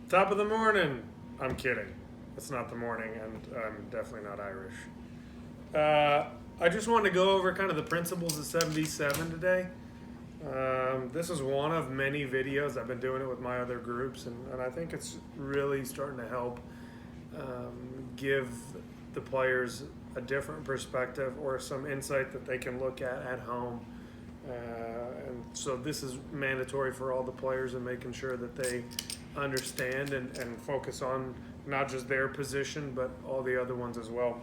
Top of the morning. I'm kidding. It's not the morning, and I'm definitely not Irish. I just wanted to go over kind of the principles of 77 today. This is one of many videos. I've been doing it with my other groups, and I think it's really starting to help give the players a different perspective or some insight that they can look at home. And so this is mandatory for all the players and making sure that they understand and focus on not just their position but all the other ones as well.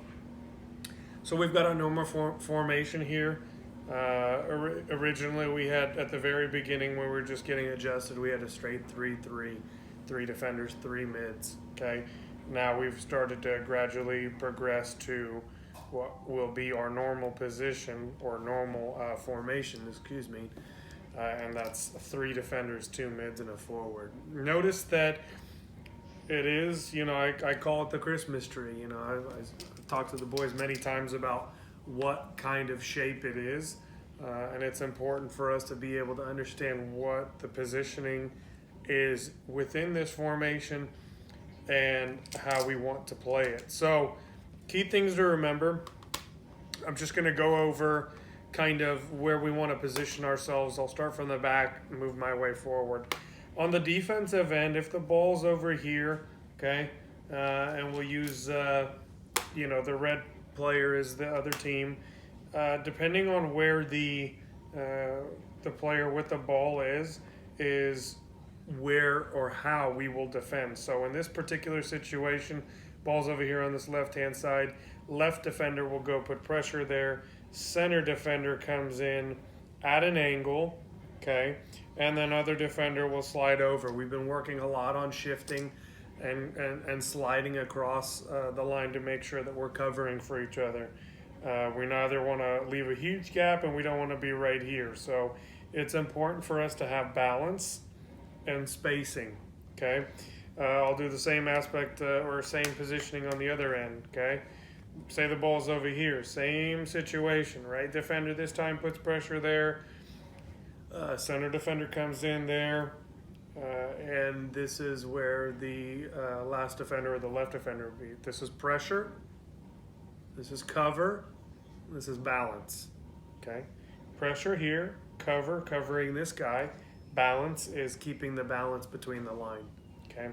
So we've got a normal formation here. Originally, we had at the very beginning when we were just getting adjusted, we had a straight 3-3, three defenders, three mids. Okay, now we've started to gradually progress to what will be our normal position or normal formation. Excuse me, and that's three defenders, two mids, and a forward. Notice that it is, I call it the Christmas tree. I talked to the boys many times about what kind of shape it is. And it's important for us to be able to understand what the positioning is within this formation and how we want to play it. So, key things to remember. I'm just going to go over kind of where we want to position ourselves. I'll start from the back and move my way forward. On the defensive end, if the ball's over here, okay, and we'll use, the red player is the other team. Depending on where the player with the ball is where or how we will defend. So in this particular situation, ball's over here on this left-hand side. Left defender will go put pressure there. Center defender comes in at an angle, okay, and then other defender will slide over. We've been working a lot on shifting and sliding across the line to make sure that we're covering for each other. We neither want to leave a huge gap and we don't want to be right here. So it's important for us to have balance and spacing, okay? I'll do the same aspect or same positioning on the other end, okay? Say the ball's over here, same situation, right? Defender this time puts pressure there. Center defender comes in there. And this is where the last defender or the left defender would be. This is pressure. This is cover. This is balance. Okay? Pressure here, covering this guy. Balance is keeping the balance between the line. Okay?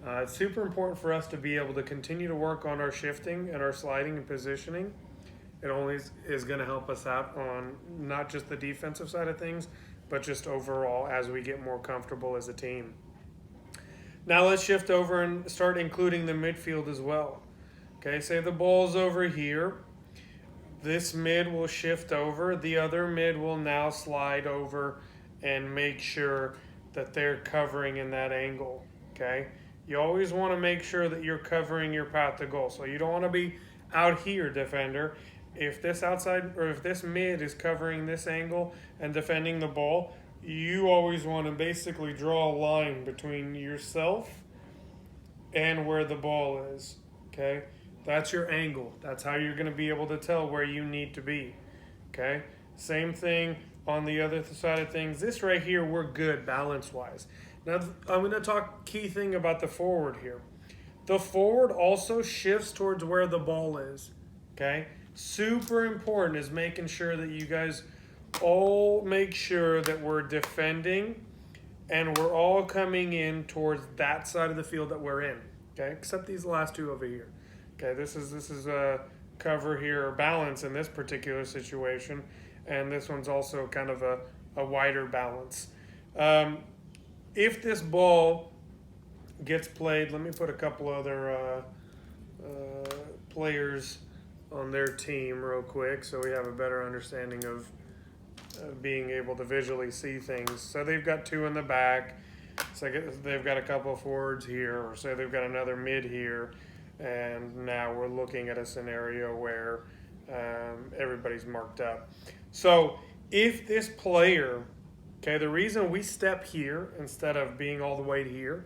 It's super important for us to be able to continue to work on our shifting and our sliding and positioning. It only is going to help us out on not just the defensive side of things, but just overall as we get more comfortable as a team. Now let's shift over and start including the midfield as well. Okay, say the ball's over here. This mid will shift over. The other mid will now slide over and make sure that they're covering in that angle. Okay, you always want to make sure that you're covering your path to goal. So you don't want to be out here, defender. If this outside or if this mid is covering this angle and defending the ball, you always want to basically draw a line between yourself and where the ball is. Okay? That's your angle. That's how you're going to be able to tell where you need to be. Okay? Same thing on the other side of things. This right here, we're good balance-wise. Now, I'm going to talk key thing about the forward here. The forward also shifts towards where the ball is. Okay? Super important is making sure that you guys all make sure that we're defending and we're all coming in towards that side of the field that we're in. Okay, except these last two over here. Okay, this is a cover here or balance in this particular situation, and this one's also kind of a wider balance. If this ball gets played, let me put a couple other players on their team real quick so we have a better understanding of being able to visually see things. So they've got two in the back. So they've got a couple of forwards here, or say they've got another mid here. And now we're looking at a scenario where everybody's marked up. So if this player, okay, the reason we step here instead of being all the way here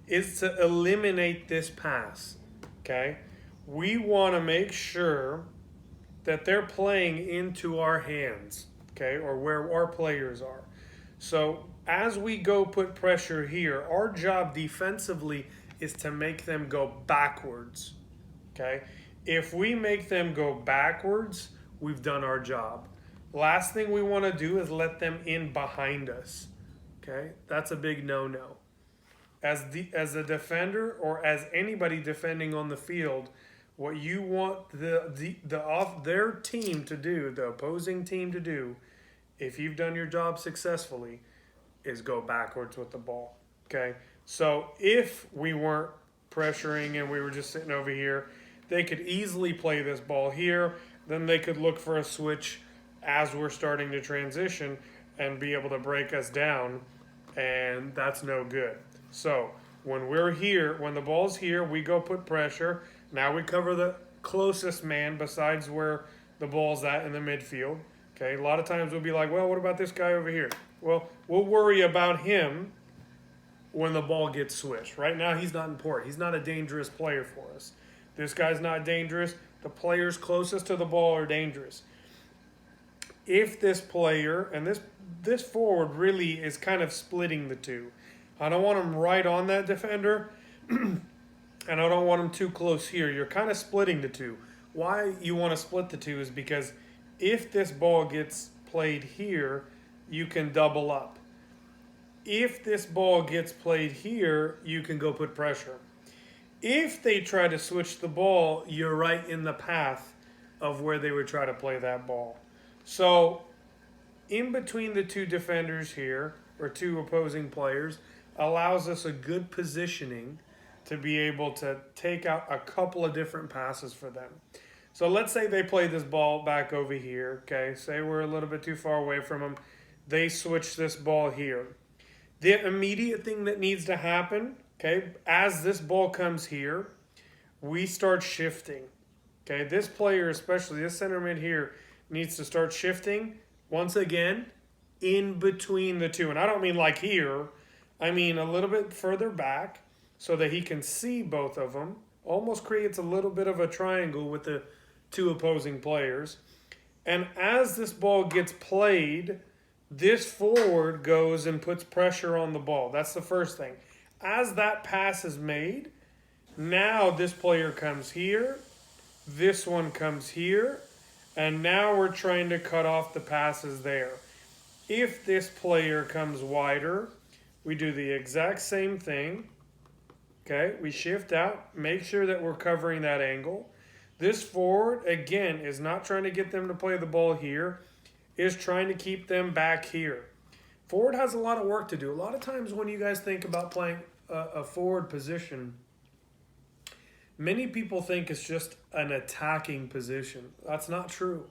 is to eliminate this pass, okay? We want to make sure that they're playing into our hands, okay, or where our players are. So as we go put pressure here, our job defensively is to make them go backwards. Okay? If we make them go backwards, we've done our job. Last thing we want to do is let them in behind us. Okay? That's a big no-no. As a defender or as anybody defending on the field, what you want their team to do, the opposing team to do, if you've done your job successfully, is go backwards with the ball. Okay? So if we weren't pressuring and we were just sitting over here, they could easily play this ball here. Then they could look for a switch as we're starting to transition and be able to break us down, and that's no good. So when we're here, when the ball's here, we go put pressure. Now we cover the closest man besides where the ball's at in the midfield. Okay, a lot of times we'll be like, well, what about this guy over here? Well, we'll worry about him when the ball gets switched. Right now, he's not important. He's not a dangerous player for us. This guy's not dangerous. The players closest to the ball are dangerous. If this player, and this forward really is kind of splitting the two. I don't want him right on that defender, and I don't want him too close here. You're kind of splitting the two. Why you want to split the two is because if this ball gets played here, you can double up. If this ball gets played here, you can go put pressure. If they try to switch the ball, you're right in the path of where they would try to play that ball. So in between the two defenders here, or two opposing players, allows us a good positioning to be able to take out a couple of different passes for them. So let's say they play this ball back over here, okay? Say we're a little bit too far away from them. They switch this ball here. The immediate thing that needs to happen, okay, as this ball comes here, we start shifting. Okay, this player, especially this center mid here, needs to start shifting, once again, in between the two. And I don't mean like here. I mean a little bit further back so that he can see both of them. Almost creates a little bit of a triangle with the two opposing players. And as this ball gets played, this forward goes and puts pressure on the ball. That's the first thing. As that pass is made, now this player comes here, this one comes here, and now we're trying to cut off the passes there. If this player comes wider, we do the exact same thing. Okay, we shift out, make sure that we're covering that angle. This forward, again, is not trying to get them to play the ball here, is trying to keep them back here. Forward has a lot of work to do. A lot of times when you guys think about playing a forward position, many people think it's just an attacking position. That's not true.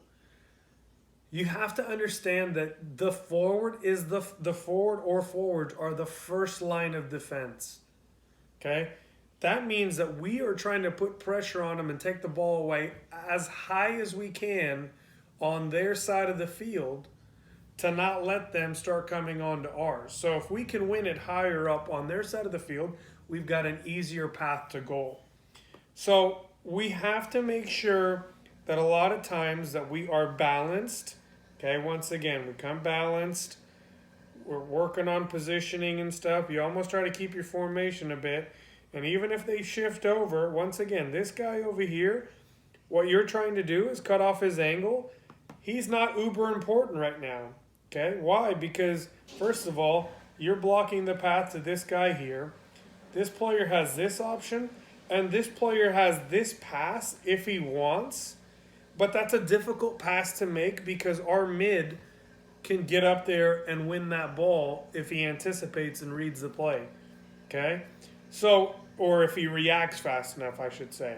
You have to understand that the forward is the forward or forwards are the first line of defense. Okay? That means that we are trying to put pressure on them and take the ball away as high as we can on their side of the field to not let them start coming on to ours. So if we can win it higher up on their side of the field, we've got an easier path to goal. So we have to make sure that a lot of times that we are balanced. Okay, once again, we come balanced. We're working on positioning and stuff. You almost try to keep your formation a bit. And even if they shift over, once again, this guy over here, what you're trying to do is cut off his angle. He's not uber important right now. Okay, why? Because, first of all, you're blocking the path to this guy here. This player has this option, and this player has this pass if he wants. But that's a difficult pass to make because our mid can get up there and win that ball if he anticipates and reads the play. Okay? So, or if he reacts fast enough, I should say.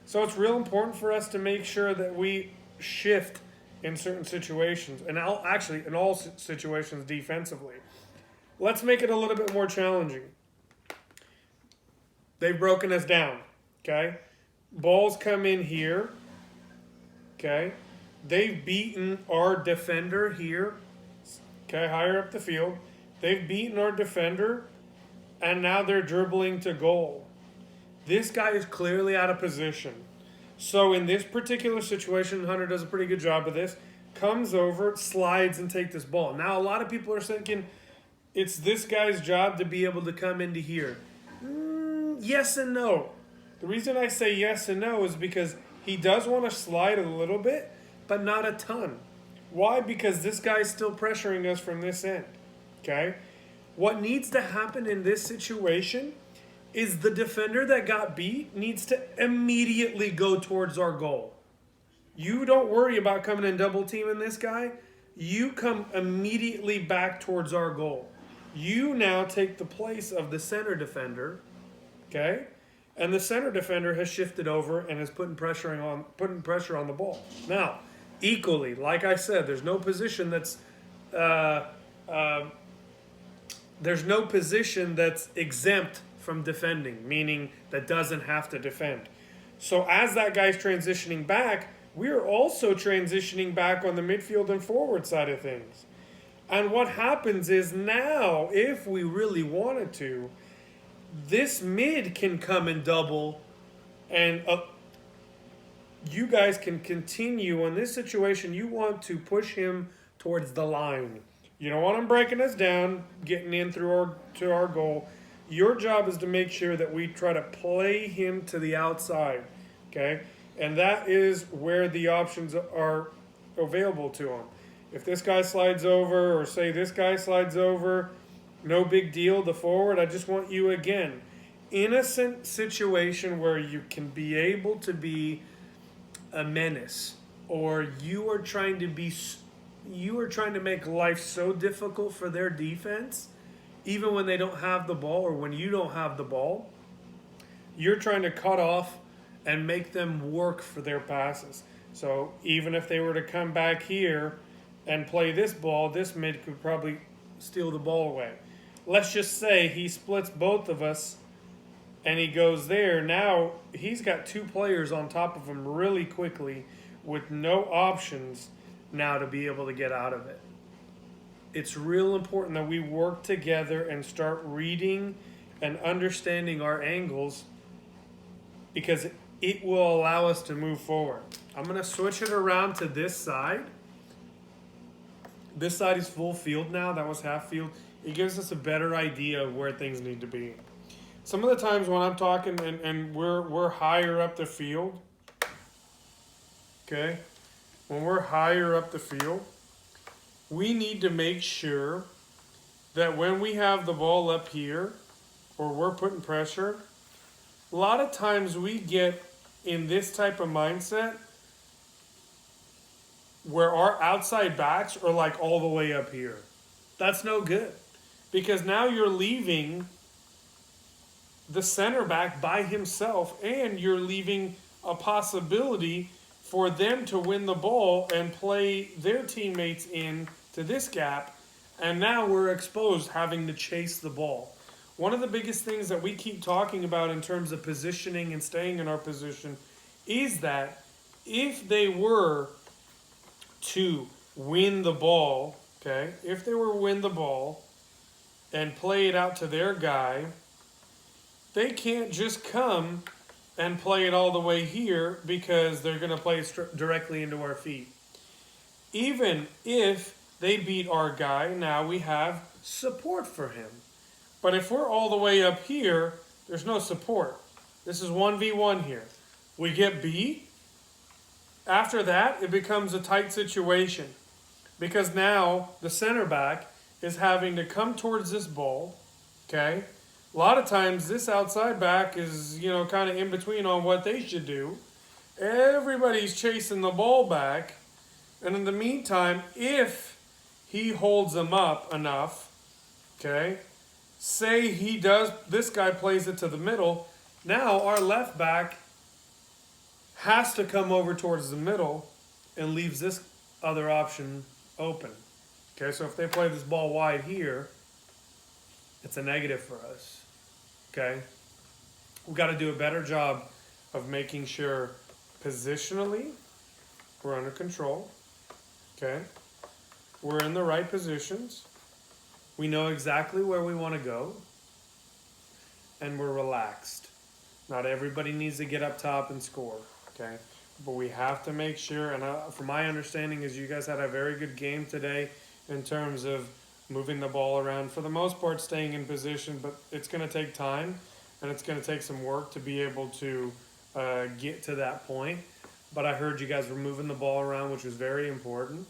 So it's real important for us to make sure that we shift in certain situations, and actually in all situations defensively. Let's make it a little bit more challenging. They've broken us down, okay? Balls come in here, okay? They've beaten our defender here, okay, higher up the field. They've beaten our defender, and now they're dribbling to goal. This guy is clearly out of position. So in this particular situation, Hunter does a pretty good job of this. Comes over, slides, and takes this ball. Now, a lot of people are thinking, it's this guy's job to be able to come into here. Yes and no. The reason I say yes and no is because he does want to slide a little bit, but not a ton. Why? Because this guy's still pressuring us from this end. Okay? What needs to happen in this situation is the defender that got beat needs to immediately go towards our goal. You don't worry about coming and double teaming this guy. You come immediately back towards our goal. You now take the place of the center defender, okay? And the center defender has shifted over and is putting pressure on the ball. Now, equally, like I said, there's no position that's exempt from defending, meaning that doesn't have to defend. So as that guy's transitioning back, we're also transitioning back on the midfield and forward side of things. And what happens is now, if we really wanted to, this mid can come and double, and you guys can continue. In this situation, you want to push him towards the line. You don't want him breaking us down, getting in to our goal. Your job is to make sure that we try to play him to the outside, okay? And that is where the options are available to him. If this guy slides over, or say this guy slides over, no big deal, the forward. I just want you, again, innocent situation where you can be able to be a menace, or you are trying to make life so difficult for their defense, even when they don't have the ball or when you don't have the ball. You're trying to cut off and make them work for their passes. So even if they were to come back here and play this ball, this mid could probably steal the ball away. Let's just say he splits both of us and he goes there. Now he's got two players on top of him really quickly with no options now to be able to get out of it. It's real important that we work together and start reading and understanding our angles, because it will allow us to move forward. I'm going to switch it around to this side. This side is full field now. That was half field. It gives us a better idea of where things need to be. Some of the times when I'm talking and we're higher up the field, okay, when we're higher up the field, we need to make sure that when we have the ball up here or we're putting pressure, a lot of times we get in this type of mindset where our outside backs are like all the way up here. That's no good, because now you're leaving the center back by himself, and you're leaving a possibility for them to win the ball and play their teammates in to this gap, and now we're exposed having to chase the ball. One of the biggest things that we keep talking about in terms of positioning and staying in our position is that if they were to win the ball, okay, if they were to win the ball and play it out to their guy, they can't just come and play it all the way here, because they're going to play it directly into our feet. Even if they beat our guy, now we have support for him. But if we're all the way up here, there's no support. This is 1v1 here. We get beat. After that, it becomes a tight situation, because now the center back is having to come towards this ball, okay? A lot of times this outside back is, kind of in between on what they should do. Everybody's chasing the ball back. And in the meantime, if he holds them up enough, okay, say he does, this guy plays it to the middle, now our left back has to come over towards the middle and leaves this other option open. Okay, so if they play this ball wide here, it's a negative for us. Okay, we've got to do a better job of making sure positionally we're under control. Okay, we're in the right positions. We know exactly where we want to go, and we're relaxed. Not everybody needs to get up top and score. Okay, but we have to make sure. And from my understanding, is you guys had a very good game today in terms of moving the ball around, for the most part staying in position, but it's going to take time and it's going to take some work to be able to get to that point. But I heard you guys were moving the ball around, which was very important.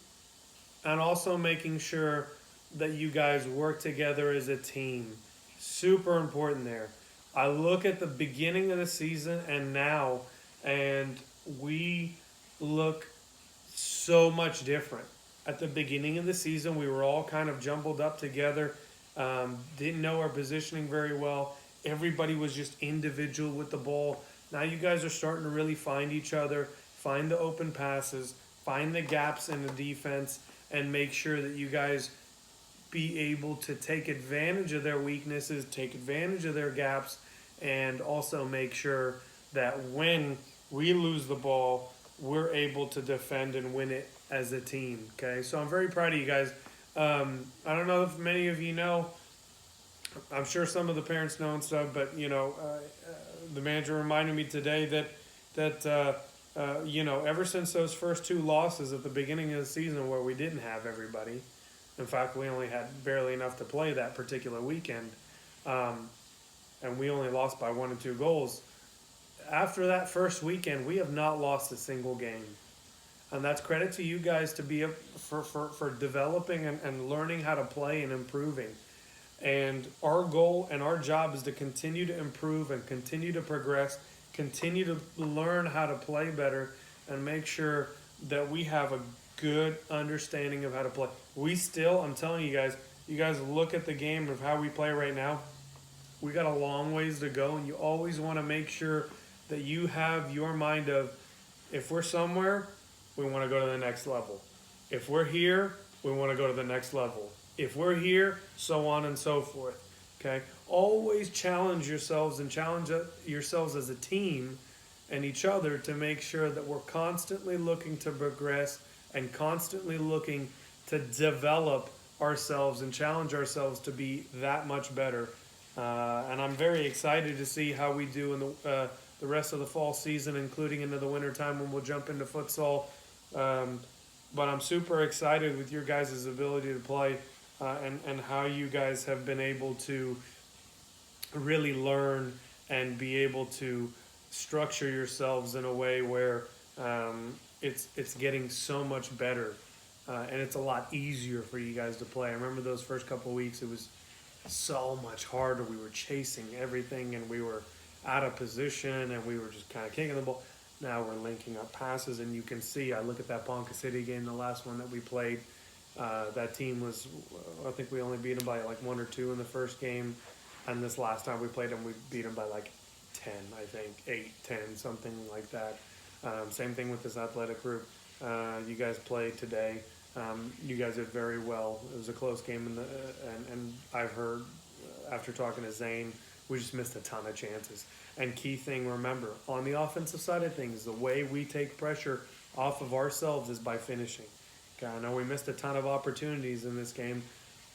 And also making sure that you guys work together as a team. Super important there. I look at the beginning of the season and now, and we look so much different. At the beginning of the season, we were all kind of jumbled up together, didn't know our positioning very well. Everybody was just individual with the ball. Now you guys are starting to really find each other, find the open passes, find the gaps in the defense, and make sure that you guys be able to take advantage of their weaknesses, take advantage of their gaps, and also make sure that when we lose the ball, we're able to defend and win it as a team. Okay, so I'm very proud of you guys. I don't know if many of you know. I'm sure some of the parents know and stuff, but the manager reminded me today that ever since those first two losses at the beginning of the season where we didn't have everybody, in fact, we only had barely enough to play that particular weekend, and we only lost by 1 and 2 goals. After that first weekend, we have not lost a single game. And that's credit to you guys to be for developing and learning how to play and improving. And our goal and our job is to continue to improve and continue to progress, continue to learn how to play better, and make sure that we have a good understanding of how to play. We still, I'm telling you guys look at the game of how we play right now. We got a long ways to go, and you always want to make sure that you have your mind of, if we're somewhere, we want to go to the next level. If we're here, we want to go to the next level. If we're here, so on and so forth. Okay? Always challenge yourselves and challenge yourselves as a team and each other to make sure that we're constantly looking to progress and constantly looking to develop ourselves and challenge ourselves to be that much better. And I'm very excited to see how we do in the rest of the fall season, including into the winter time when we'll jump into futsal. But I'm super excited with your guys' ability to play and how you guys have been able to really learn and be able to structure yourselves in a way where it's getting so much better and it's a lot easier for you guys to play. I remember those first couple of weeks, it was so much harder. We were chasing everything and we were out of position and we were just kind of kicking the ball. Now we're linking up passes, and you can see, I look at that Ponca City game, the last one that we played. That team was, I think we only beat them by like 1 or 2 in the first game. And this last time we played them, we beat them by like 10, I think, 8, 10, something like that. Same thing with this athletic group. You guys played today. You guys did very well. It was a close game, and I've heard, after talking to Zane, we just missed a ton of chances. And key thing, remember, on the offensive side of things, the way we take pressure off of ourselves is by finishing. Okay, I know we missed a ton of opportunities in this game,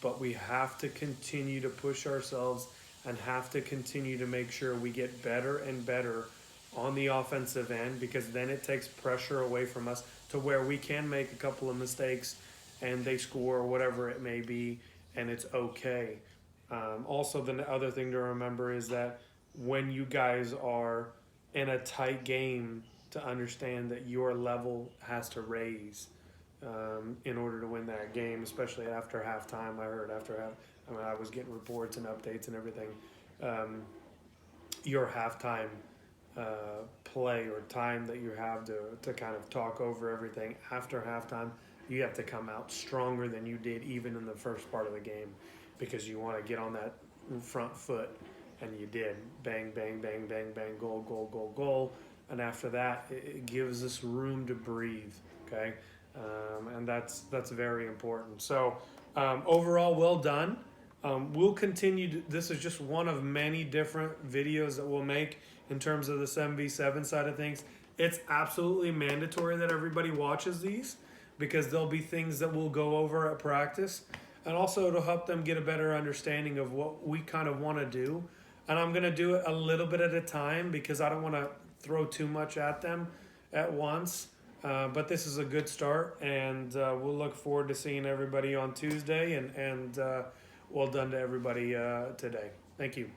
but we have to continue to push ourselves and have to continue to make sure we get better and better on the offensive end, because then it takes pressure away from us to where we can make a couple of mistakes and they score or whatever it may be, and it's okay. Also, the other thing to remember is that when you guys are in a tight game, to understand that your level has to raise in order to win that game, especially after halftime. I heard I was getting reports and updates and everything. Your halftime play or time that you have to kind of talk over everything after halftime, you have to come out stronger than you did even in the first part of the game, because you want to get on that front foot, and you did. Bang, bang, bang, bang, bang, goal, goal, goal, goal. And after that, it gives us room to breathe, okay? And that's very important. So overall, well done. We'll continue. This is just one of many different videos that we'll make in terms of the 7v7 side of things. It's absolutely mandatory that everybody watches these, because there'll be things that we'll go over at practice, and also it'll help them get a better understanding of what we kind of want to do. And I'm going to do it a little bit at a time, because I don't want to throw too much at them at once. But this is a good start, and we'll look forward to seeing everybody on Tuesday. And well done to everybody today. Thank you.